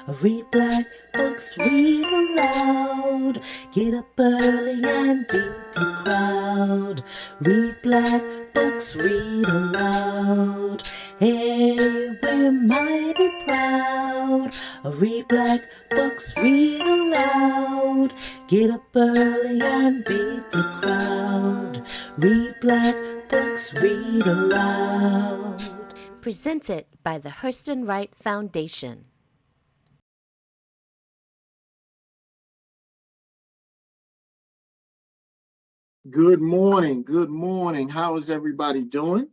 Read black books, read aloud. Get up early and beat the crowd. Read black books, read aloud. Hey, we're mighty proud. Read black books, read aloud. Get up early and beat the crowd. Read black books, read aloud. Presented by the Hurston Wright Foundation. Good morning. Good morning. How is everybody doing?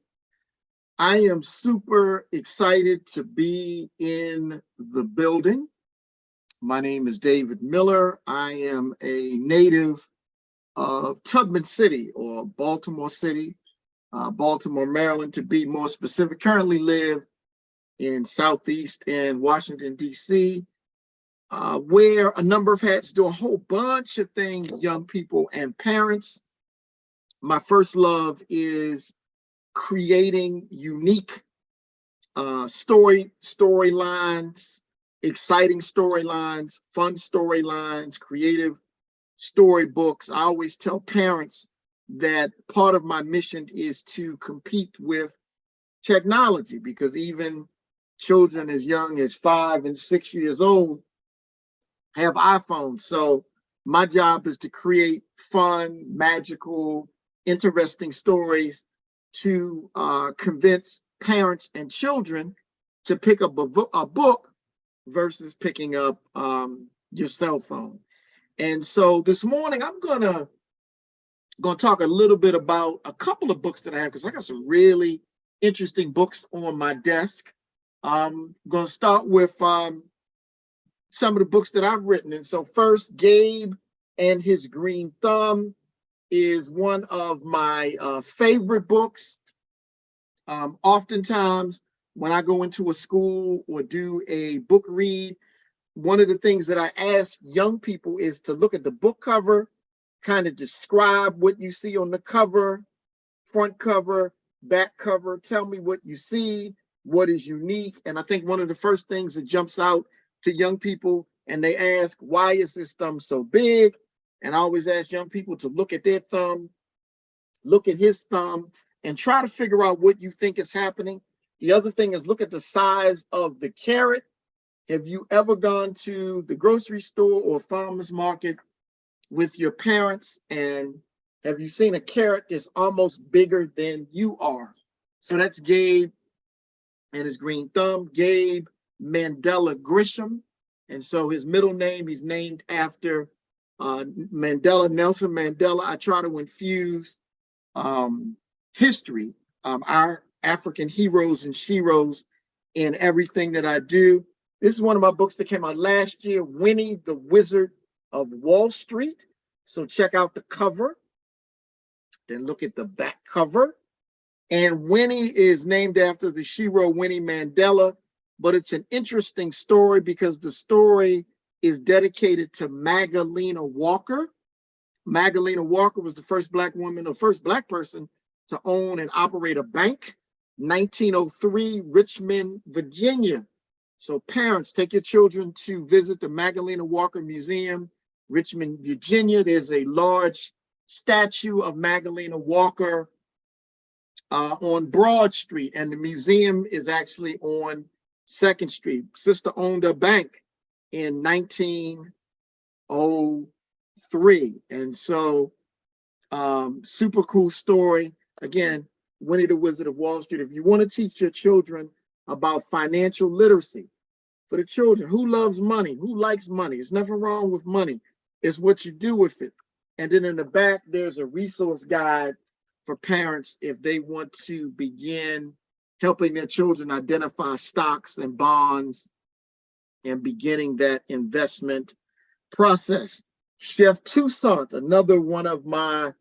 I am super excited to be in the building. My name is David Miller. I am a native of Tubman City or Baltimore City, Baltimore, Maryland, to be more specific. Currently live in Southeast and Washington, D.C., wear a number of hats, do a whole bunch of things, young people and parents. My first love is creating unique storylines, exciting storylines, fun storylines, creative storybooks. I always tell parents that part of my mission is to compete with technology, because even children as young as 5 and 6 years old have iPhones. So my job is to create fun, magical, interesting stories to convince parents and children to pick up a book versus picking up your cell phone. And so this morning I'm gonna talk a little bit about a couple of books that I have, because I got some really interesting books on my desk. I'm gonna start with some of the books that I've written. And so first, Gabe and His Green Thumb is one of my favorite books. Oftentimes, when I go into a school or do a book read, one of the things that I ask young people is to look at the book cover, kind of describe what you see on the cover, front cover, back cover, tell me what you see, what is unique. And I think one of the first things that jumps out to young people, and they ask, why is this thumb so big? And I always ask young people to look at their thumb, look at his thumb, and try to figure out what you think is happening. The other thing is look at the size of the carrot. Have you ever gone to the grocery store or farmer's market with your parents, and have you seen a carrot that's almost bigger than you are? So that's Gabe and His Green Thumb. Gabe Mandela Grisham. And so his middle name, he's named after Mandela, Nelson Mandela. I try to infuse history, our African heroes and sheroes, in everything that I do. This is one of my books that came out last year, Winnie, the Wizard of Wall Street. So check out the cover, then look at the back cover. And Winnie is named after the shero Winnie Mandela, but it's an interesting story because the story is dedicated to Magdalena Walker. Magdalena Walker was the first Black woman, or first Black person to own and operate a bank, 1903, Richmond, Virginia. So parents, take your children to visit the Magdalena Walker Museum, Richmond, Virginia. There's a large statue of Magdalena Walker on Broad Street, and the museum is actually on 2nd Street. Sister owned a bank in 1903. And so super cool story. Again, Winnie the Wizard of Wall Street. If you want to teach your children about financial literacy, for the children, who loves money? Who likes money? There's nothing wrong with money. It's what you do with it. And then in the back, there's a resource guide for parents if they want to begin helping their children identify stocks and bonds and beginning that investment process. Chef Toussaint, another one of my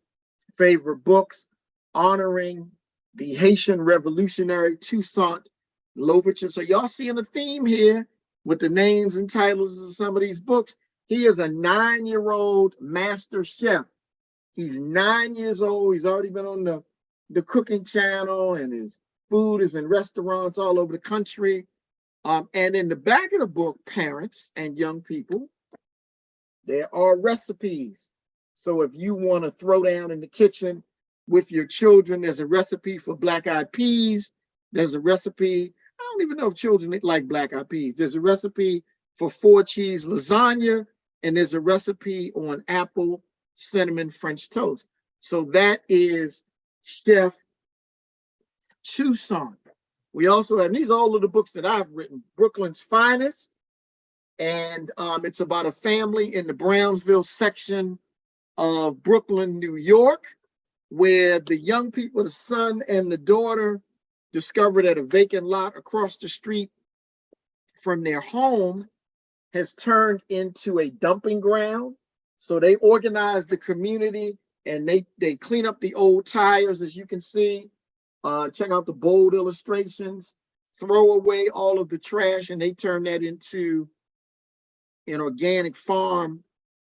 favorite books, honoring the Haitian revolutionary Toussaint Louverture. So y'all seeing a theme here with the names and titles of some of these books. He is a 9-year-old master chef. He's 9 years old. He's already been on the cooking channel, and his food is in restaurants all over the country. And in the back of the book, parents and young people, there are recipes. So if you want to throw down in the kitchen with your children, there's a recipe for black-eyed peas. There's a recipe. I don't even know if children like black-eyed peas. There's a recipe for 4-cheese lasagna, and there's a recipe on apple cinnamon French toast. So that is Chef Tucson. We also have, these are all of the books that I've written, Brooklyn's Finest, and it's about a family in the Brownsville section of Brooklyn, New York, where the young people, the son and the daughter, discovered that a vacant lot across the street from their home has turned into a dumping ground. So they organize the community and they clean up the old tires, as you can see. Check out the bold illustrations, throw away all of the trash, and they turn that into an organic farm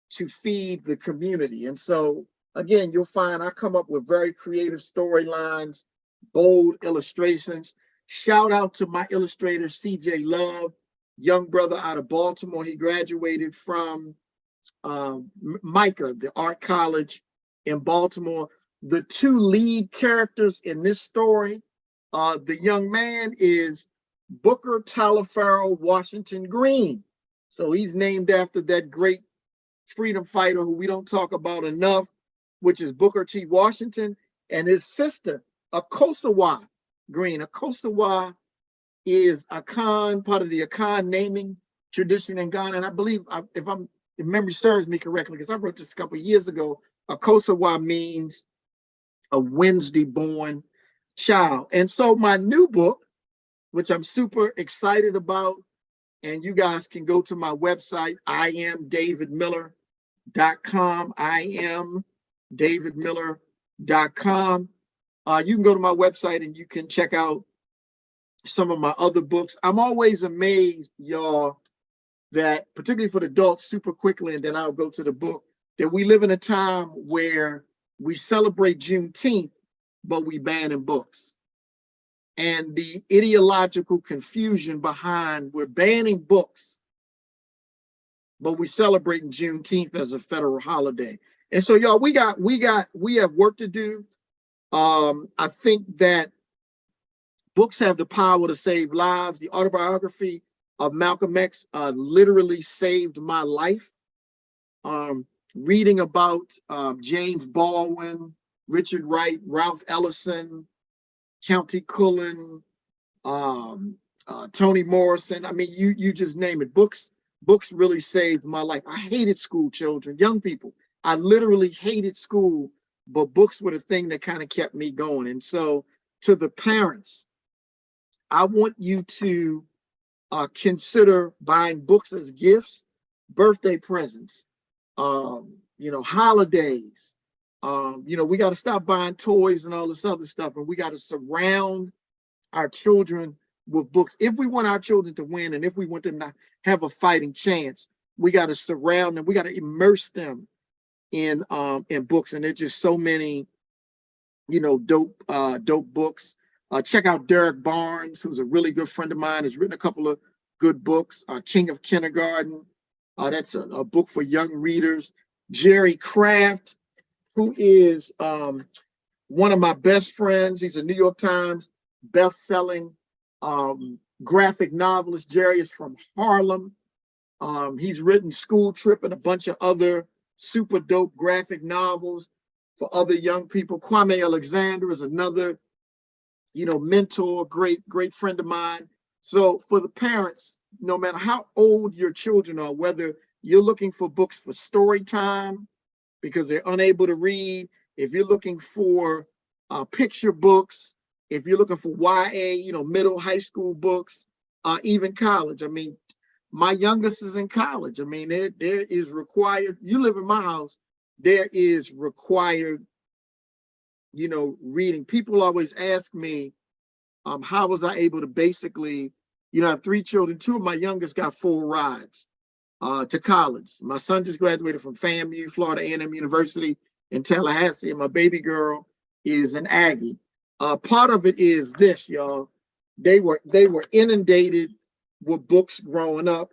to feed the community. And so, again, you'll find I come up with very creative storylines, bold illustrations. Shout out to my illustrator, CJ Love, young brother out of Baltimore. He graduated from MICA, the art college in Baltimore. The two lead characters in this story, the young man is Booker Taliaferro Washington Greene. So he's named after that great freedom fighter who we don't talk about enough, which is Booker T. Washington, and his sister, Akosawa Greene. Akosawa is Akan, part of the Akan naming tradition in Ghana. And I believe, if memory serves me correctly, because I wrote this a couple of years ago, Akosawa means a Wednesday born child. And so my new book, which I'm super excited about, and you guys can go to my website, iamdavidmiller.com, iamdavidmiller.com. You can go to my website and you can check out some of my other books. I'm always amazed, y'all, that particularly for the adults, super quickly, and then I'll go to the book, that we live in a time where we celebrate Juneteenth, but we ban books. And the ideological confusion behind we're banning books, but we celebrating Juneteenth as a federal holiday. And so, y'all, we have work to do. I think that books have the power to save lives. The autobiography of Malcolm X literally saved my life. Reading about James Baldwin, Richard Wright, Ralph Ellison, County Cullen, Toni Morrison. I mean, you just name it. Books really saved my life. I hated school, children, young people. I literally hated school, but books were the thing that kind of kept me going. And so to the parents, I want you to consider buying books as gifts, birthday presents, holidays. We got to stop buying toys and all this other stuff, and we got to surround our children with books. If we want our children to win, and if we want them to have a fighting chance, we got to surround them. We got to immerse them in books. And there's just so many, dope books. Check out Derek Barnes, who's a really good friend of mine, has written a couple of good books. King of Kindergarten. That's a book for young readers. Jerry Craft, who is one of my best friends. He's a New York Times best-selling graphic novelist. Jerry is from Harlem. He's written School Trip and a bunch of other super dope graphic novels for other young people. Kwame Alexander is another, mentor, great friend of mine. So for the parents, no matter how old your children are, whether you're looking for books for story time because they're unable to read, if you're looking for picture books, if you're looking for YA, middle, high school books, even college. I mean, my youngest is in college. I mean, there is required, you live in my house, there is required, reading. People always ask me, how was I able to basically, I have 3 children. 2 of my youngest got full rides to college. My son just graduated from FAMU, Florida A&M University in Tallahassee, and my baby girl is an Aggie. Part of it is this, y'all. They were inundated were books growing up,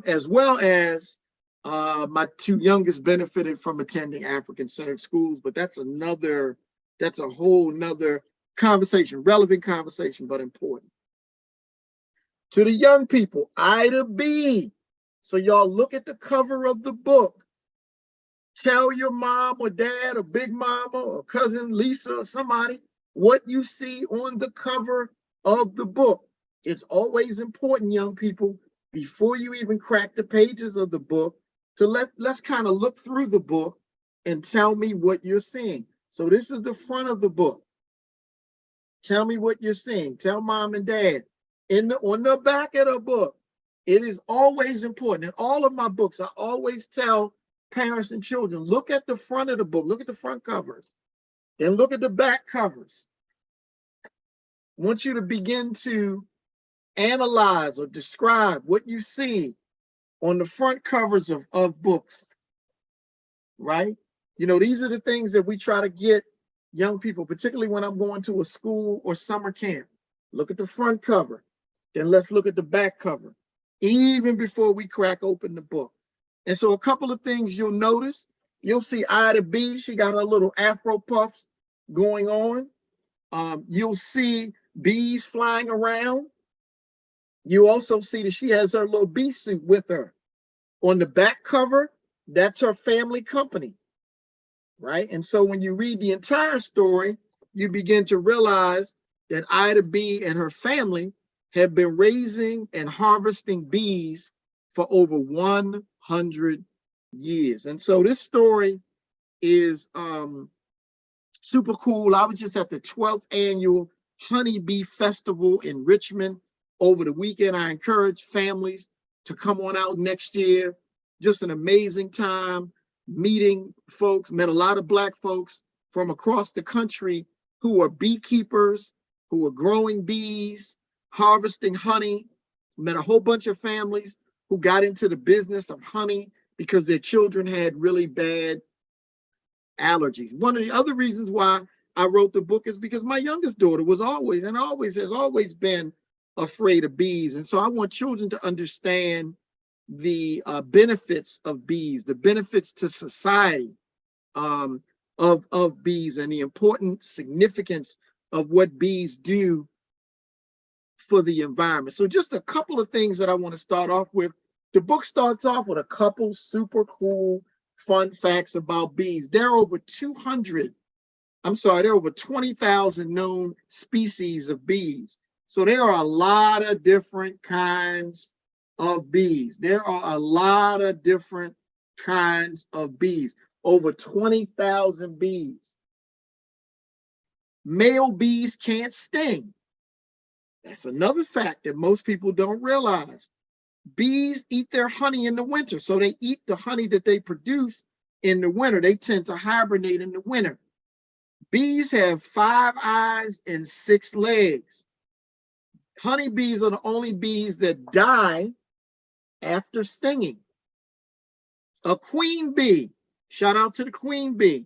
as well as my two youngest benefited from attending African-centered schools, but that's a whole nother conversation, relevant conversation, but important. To the young people, Ida B. So y'all look at the cover of the book. Tell your mom or dad or big mama or cousin Lisa or somebody what you see on the cover of the book. It's always important, young people, before you even crack the pages of the book, to let's kind of look through the book and tell me what you're seeing. So this is the front of the book. Tell me what you're seeing. Tell mom and dad. On the back of the book, it is always important. In all of my books, I always tell parents and children, look at the front of the book, look at the front covers, and look at the back covers. I want you to begin to analyze or describe what you see on the front covers of books, right? You know, these are the things that we try to get young people, particularly when I'm going to a school or summer camp. Look at the front cover, then let's look at the back cover, even before we crack open the book. And so a couple of things you'll notice. You'll see Ida B, she got her little Afro puffs going on. You'll see bees flying around. You also see that she has her little bee suit with her. On the back cover, that's her family company, right? And so when you read the entire story, you begin to realize that Ida B and her family have been raising and harvesting bees for over 100 years. And so this story is super cool. I was just at the 12th annual Honeybee Festival in Richmond over the weekend. I encourage families to come on out next year. Just an amazing time meeting folks, met a lot of Black folks from across the country who are beekeepers, who are growing bees, harvesting honey. Met a whole bunch of families who got into the business of honey because their children had really bad allergies. One of the other reasons why I wrote the book is because my youngest daughter was always has always been afraid of bees. And so I want children to understand the benefits of bees, the benefits to society of bees, and the important significance of what bees do for the environment. So just a couple of things that I want to start off with. The book starts off with a couple super cool, fun facts about bees. There are over 20,000 known species of bees. So there are a lot of different kinds of bees. There are a lot of different kinds of bees. Over 20,000 bees. Male bees can't sting. That's another fact that most people don't realize. Bees eat their honey in the winter, so they eat the honey that they produce in the winter. They tend to hibernate in the winter. Bees have 5 eyes and 6 legs. Honeybees are the only bees that die after stinging. A queen bee, shout out to the queen bee,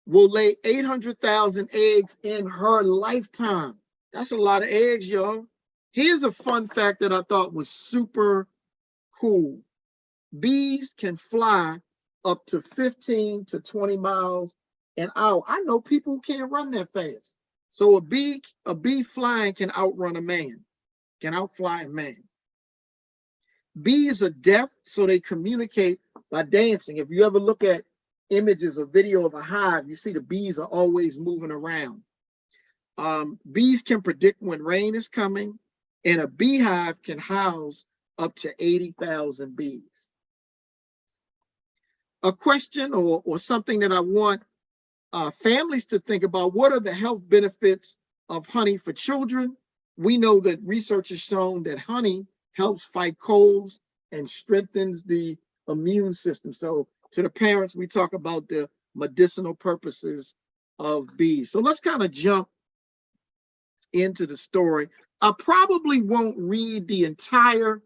will lay 800,000 eggs in her lifetime. That's a lot of eggs, y'all. Here's a fun fact that I thought was super cool. Bees can fly up to 15 to 20 miles an hour. I know people who can't run that fast. So a bee flying can outrun a man, can outfly a man. Bees are deaf, so they communicate by dancing. If you ever look at images or video of a hive, you see the bees are always moving around. Bees can predict when rain is coming, and a beehive can house up to 80,000 bees. A question or something that I want families to think about: what are the health benefits of honey for children? We know that research has shown that honey helps fight colds and strengthens the immune system. So to the parents, we talk about the medicinal purposes of bees. So let's kind of jump into the story. I probably won't read the entire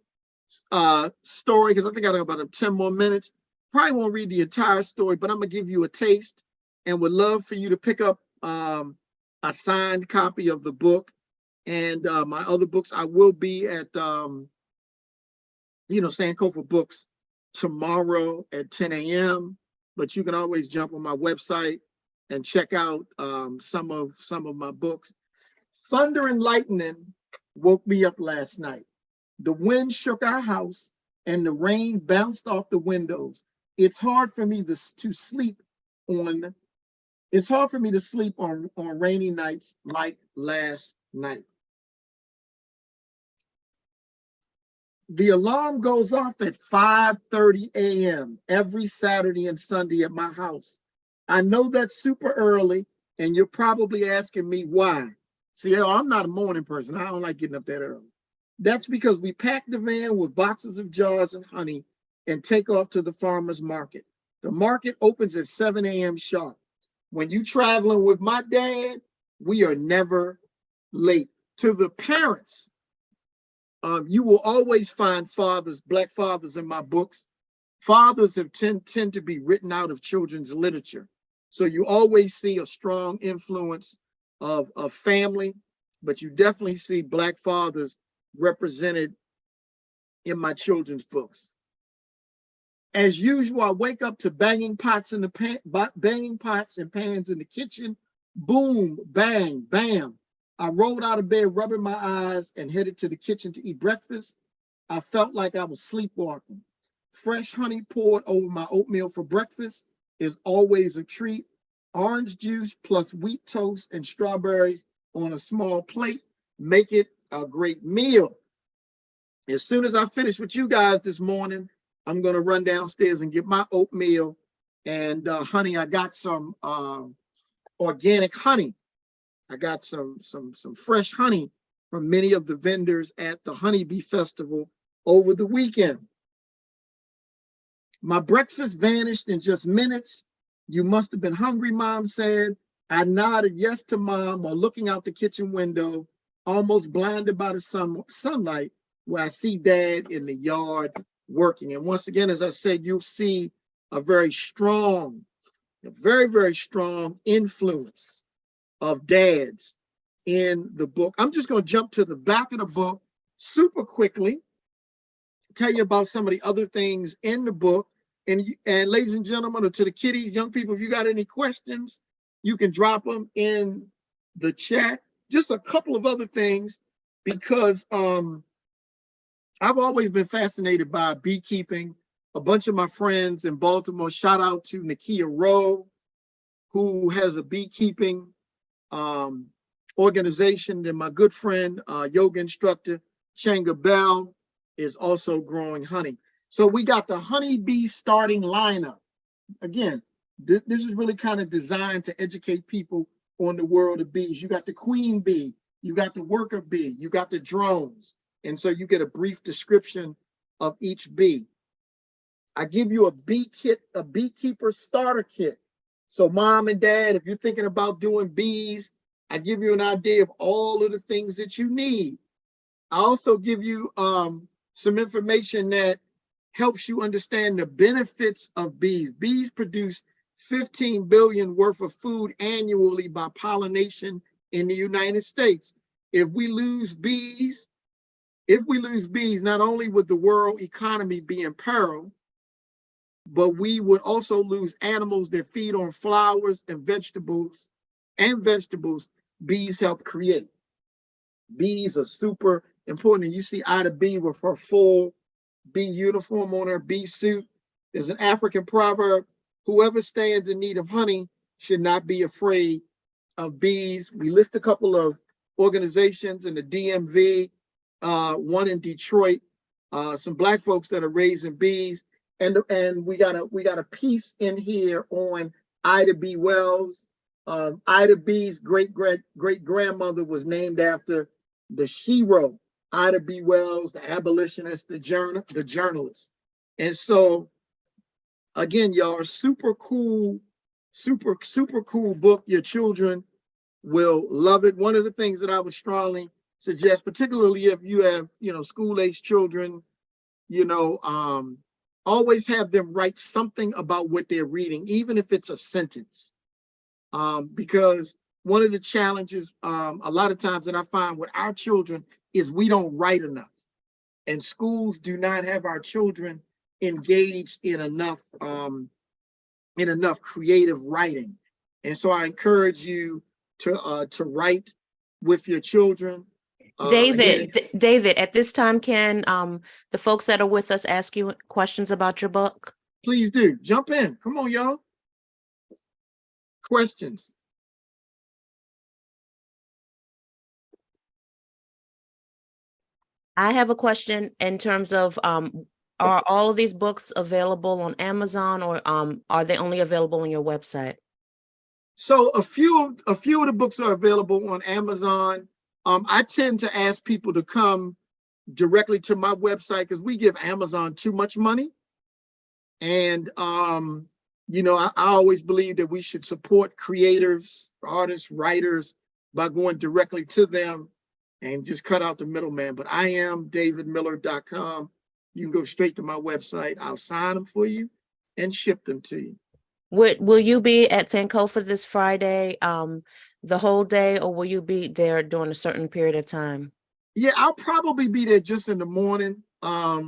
story because I think I got about 10 more minutes. Probably won't read the entire story, but I'm gonna give you a taste and would love for you to pick up a signed copy of the book And my other books, I will be at, Sankofa Books tomorrow at 10 a.m. But you can always jump on my website and check out some of my books. Thunder and lightning woke me up last night. The wind shook our house and the rain bounced off the windows. It's hard for me to sleep on rainy nights like last night. The alarm goes off at 5:30 a.m. every Saturday and Sunday at my house. I know that's super early, and you're probably asking me why. See, I'm not a morning person. I don't like getting up that early. That's because we pack the van with boxes of jars and honey and take off to the farmer's market. The market opens at 7 a.m. sharp. When you're traveling with my dad, we are never late. To the parents, you will always find Black fathers in my books. Fathers tend to be written out of children's literature. So you always see a strong influence of family, but you definitely see Black fathers represented in my children's books. As usual, I wake up to banging pots and pans in the kitchen. Boom, bang, bam. I rolled out of bed, rubbing my eyes, and headed to the kitchen to eat breakfast. I felt like I was sleepwalking. Fresh honey poured over my oatmeal for breakfast is always a treat. Orange juice plus wheat toast and strawberries on a small plate make it a great meal. As soon as I finish with you guys this morning, I'm going to run downstairs and get my oatmeal and honey. I got some organic honey. I got some fresh honey from many of the vendors at the Honeybee Festival over the weekend. My breakfast vanished in just minutes. You must have been hungry, Mom said. I nodded yes to Mom while looking out the kitchen window, almost blinded by the sunlight, where I see Dad in the yard working. And once again, as I said, you'll see a very, very strong influence of dads in the book. I'm just going to jump to the back of the book super quickly, tell you about some of the other things in the book. And ladies and gentlemen, or to the kiddies, young people, if you got any questions, you can drop them in the chat. Just a couple of other things, because I've always been fascinated by beekeeping. A bunch of my friends in Baltimore, shout out to Nakia Rowe, who has a beekeeping organization. And my good friend, yoga instructor, Changa Bell, is also growing honey. So we got the honeybee starting lineup. Again, this is really kind of designed to educate people on the world of bees. You got the queen bee, you got the worker bee, you got the drones. And so you get a brief description of each bee. I give you a beekeeper starter kit. So Mom and Dad, if you're thinking about doing bees, I give you an idea of all of the things that you need. I also give you some information that helps you understand the benefits of bees. Bees produce 15 billion worth of food annually by pollination in the United States. If we lose bees, not only would the world economy be in peril, but we would also lose animals that feed on flowers and vegetables bees help create. Bees are super important. And you see Ida B with her full bee uniform on her bee suit. There's an African proverb: whoever stands in need of honey should not be afraid of bees. We list a couple of organizations in the DMV, one in Detroit, some Black folks that are raising bees. And we got a piece in here on Ida B. Wells. Ida B's great grandmother was named after the shero, Ida B. Wells, the abolitionist, the journalist. And so, again, y'all, super cool book. Your children will love it. One of the things that I would strongly suggest, particularly if you have, school-age children, always have them write something about what they're reading, even if it's a sentence. Because one of the challenges a lot of times that I find with our children is we don't write enough, and schools do not have our children engaged in enough creative writing. And so I encourage you to write with your children. David, at this time, can the folks that are with us ask you questions about your book? Please do. Jump in. Come on, y'all. Questions? I have a question in terms of are all of these books available on Amazon, or are they only available on your website? So a few of the books are available on Amazon. I tend to ask people to come directly to my website because we give Amazon too much money. And I always believe that we should support creators, artists, writers by going directly to them and just cut out the middleman. But I am davidmiller.com. You can go straight to my website. I'll sign them for you and ship them to you. Will you be at Sankofa this Friday, the whole day, or will you be there during a certain period of time? Yeah, I'll probably be there just in the morning. I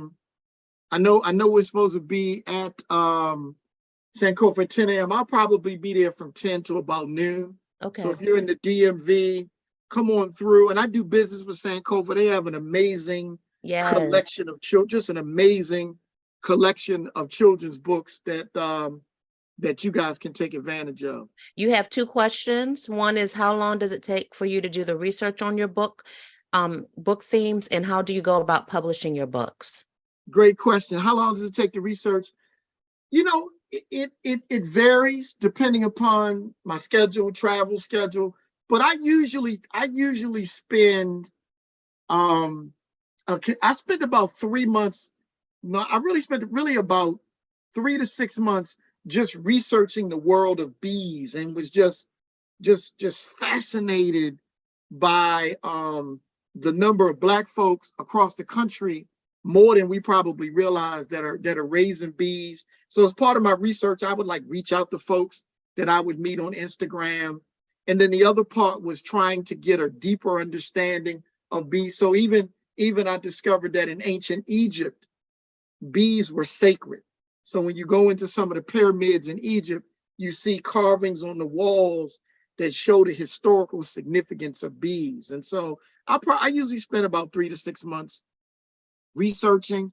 know we're supposed to be at Sankofa at 10 a.m. I'll probably be there from 10 to about noon. Okay. So if you're in the DMV, come on through. And I do business with Sankofa. They have an amazing collection of children, just an amazing collection of children's books that you guys can take advantage of. You have two questions. One is, how long does it take for you to do the research on your book themes, and how do you go about publishing your books? Great question. How long does it take to research? It varies depending upon my schedule, travel schedule. But I usually spend I spent about 3 months. No, I really spent about 3 to 6 months just researching the world of bees, and was just fascinated by the number of Black folks across the country, more than we probably realize, that are raising bees. So as part of my research, I would reach out to folks that I would meet on Instagram. And then the other part was trying to get a deeper understanding of bees. So even I discovered that in ancient Egypt, bees were sacred. So when you go into some of the pyramids in Egypt, you see carvings on the walls that show the historical significance of bees. And so I usually spend about 3 to 6 months researching.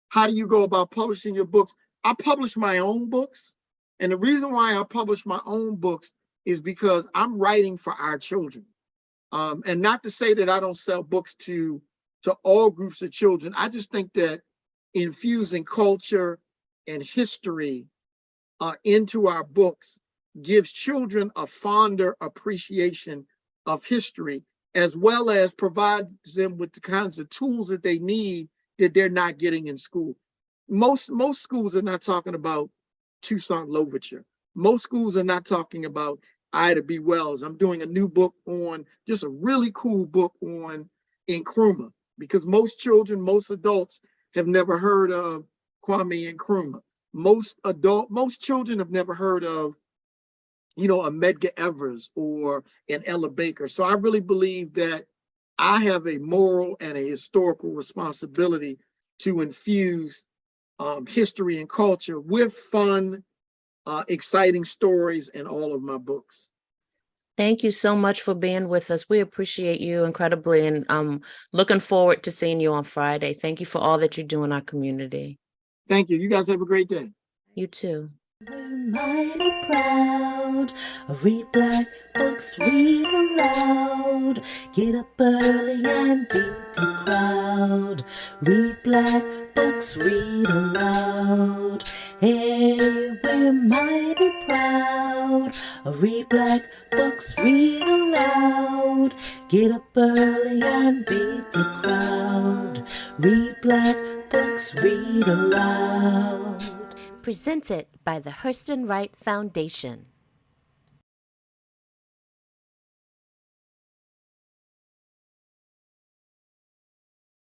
How do you go about publishing your books? I publish my own books. And the reason why I publish my own books is because I'm writing for our children. And not to say that I don't sell books to all groups of children. I just think that infusing culture and history into our books gives children a fonder appreciation of history, as well as provides them with the kinds of tools that they need that they're not getting in school. Most schools are not talking about Toussaint Louverture. Most schools are not talking about Ida B. Wells. I'm doing a new book on, just a really cool book on Nkrumah, because most children, most adults have never heard of Kwame Nkrumah. Most children have never heard of, a Medgar Evers or an Ella Baker. So I really believe that I have a moral and a historical responsibility to infuse history and culture with fun, exciting stories in all of my books. Thank you so much for being with us. We appreciate you incredibly, and I'm looking forward to seeing you on Friday. Thank you for all that you do in our community. Thank you. You guys have a great day. You too. We're mighty proud of Read Black Books, read aloud. Get up early and beat the crowd. Read Black Books, read aloud. Hey, we're mighty proud of Read Black Books, read aloud. Get up early and beat the crowd. Read Black Books, read aloud. Presented by the Hurston Wright Foundation.